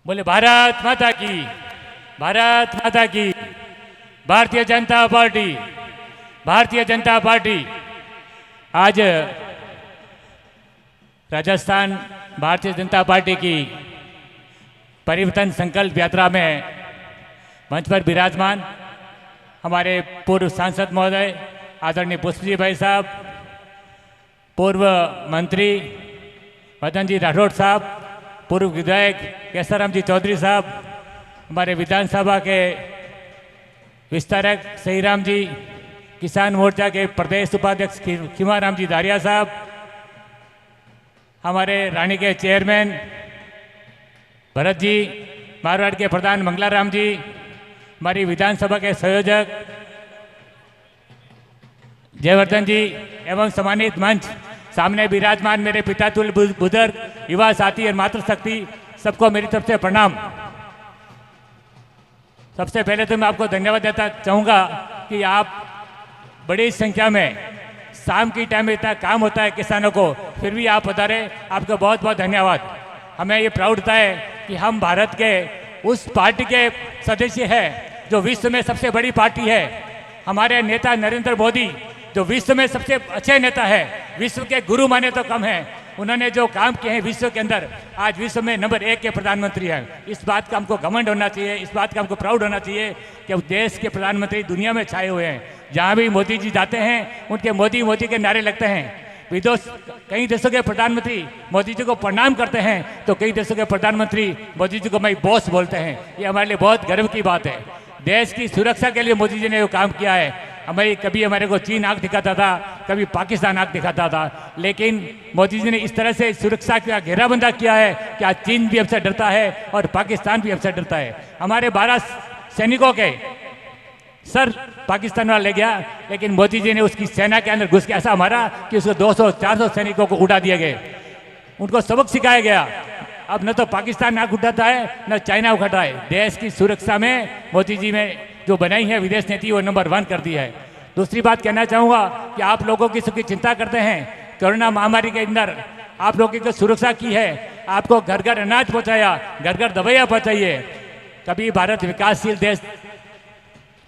बोले भारत माता की, भारत माता की। Bharatiya Janata party, Bharatiya Janata party. आज राजस्थान भारतीय जनता पार्टी की परिवर्तन संकल्प यात्रा में मंच पर विराजमान हमारे पूर्व सांसद महोदय आदरणीय पुष्पजी भाई साहब, पूर्व मंत्री मदन जी राठौड़ साहब, पूर्व विधायक केसराम जी चौधरी साहब, हमारे विधानसभा के विस्तारक सहीराम जी, किसान मोर्चा के प्रदेश उपाध्यक्ष खीमाराम जी दारिया साहब, हमारे रानी के चेयरमैन भरत जी, मारवाड़ के प्रधान मंगलाराम जी, हमारी विधानसभा के संयोजक जयवर्धन जी एवं सम्मानित मंच सामने विराजमान मेरे पितातुल्य बुजुर्ग, युवा साथी और मातृशक्ति, सबको मेरी तरफ से प्रणाम। सबसे पहले तो मैं आपको धन्यवाद देता चाहूँगा कि आप बड़ी संख्या में, शाम की टाइम में इतना काम होता है किसानों को, फिर भी आप पधारे, आपको बहुत बहुत धन्यवाद। हमें ये प्राउड होता है कि हम भारत के उस पार्टी के सदस्य हैं जो विश्व में सबसे बड़ी पार्टी है। हमारे नेता नरेंद्र मोदी जो विश्व में सबसे अच्छे नेता है, विश्व के गुरु माने तो कम है, उन्होंने जो काम किए हैं विश्व के अंदर, आज विश्व में नंबर 1 के प्रधानमंत्री हैं। इस बात का हमको घमंड होना चाहिए, इस बात का हमको प्राउड होना चाहिए कि देश के प्रधानमंत्री दुनिया में छाए हुए हैं। जहाँ भी मोदी जी जाते हैं उनके मोदी मोदी के नारे लगते हैं। कई देशों के प्रधानमंत्री मोदी जी को प्रणाम करते हैं तो कई देशों के प्रधानमंत्री मोदी जी को मैं बॉस बोलते हैं। ये हमारे लिए बहुत गर्व की बात है। देश की सुरक्षा के लिए मोदी जी ने वो काम किया है। कभी हमारे को चीन आंख दिखाता था, कभी पाकिस्तान आंख दिखाता था, लेकिन मोदी जी ने इस तरह से सुरक्षा का घेराबंदा किया है कि आज चीन भी हमसे डरता है और पाकिस्तान भी हमसे डरता है। हमारे 12 सैनिकों के सर पाकिस्तान वाला ले गया, लेकिन मोदी जी ने उसकी सेना के अंदर घुस के ऐसा मारा कि उसको 200-400 सैनिकों को उड़ा दिए गए। उनको सबक सिखाया गया। अब न तो पाकिस्तान आंख उठाता है न चाइना उठाता है। देश की सुरक्षा में मोदी जी ने जो बनाई है विदेश नीति, वो नंबर 1 कर दी है। दूसरी बात कहना चाहूँगा कि आप लोगों की सुखी चिंता करते हैं। कोरोना महामारी के अंदर आप लोगों की सुरक्षा की है, आपको घर घर अनाज पहुँचाया, घर घर दवाइयाँ पहुँचाइए। कभी भारत विकासशील देश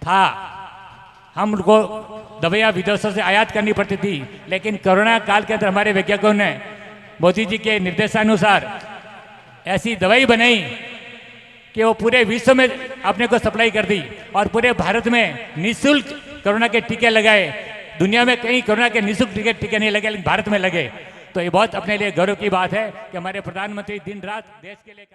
था, हम उनको दवाइयाँ विदेशों से आयात करनी पड़ती थी, लेकिन कोरोना काल के अंदर हमारे वैज्ञानिकों ने मोदी जी के निर्देशानुसार ऐसी दवाई बनाई कि वो पूरे विश्व में अपने को सप्लाई कर दी और पूरे भारत में निःशुल्क कोरोना के टीके लगाए। दुनिया में कहीं कोरोना के निःशुल्क टीके नहीं लगे, लेकिन भारत में लगे। तो ये बहुत अपने लिए गौरव की बात है कि हमारे प्रधानमंत्री दिन रात देश के लिए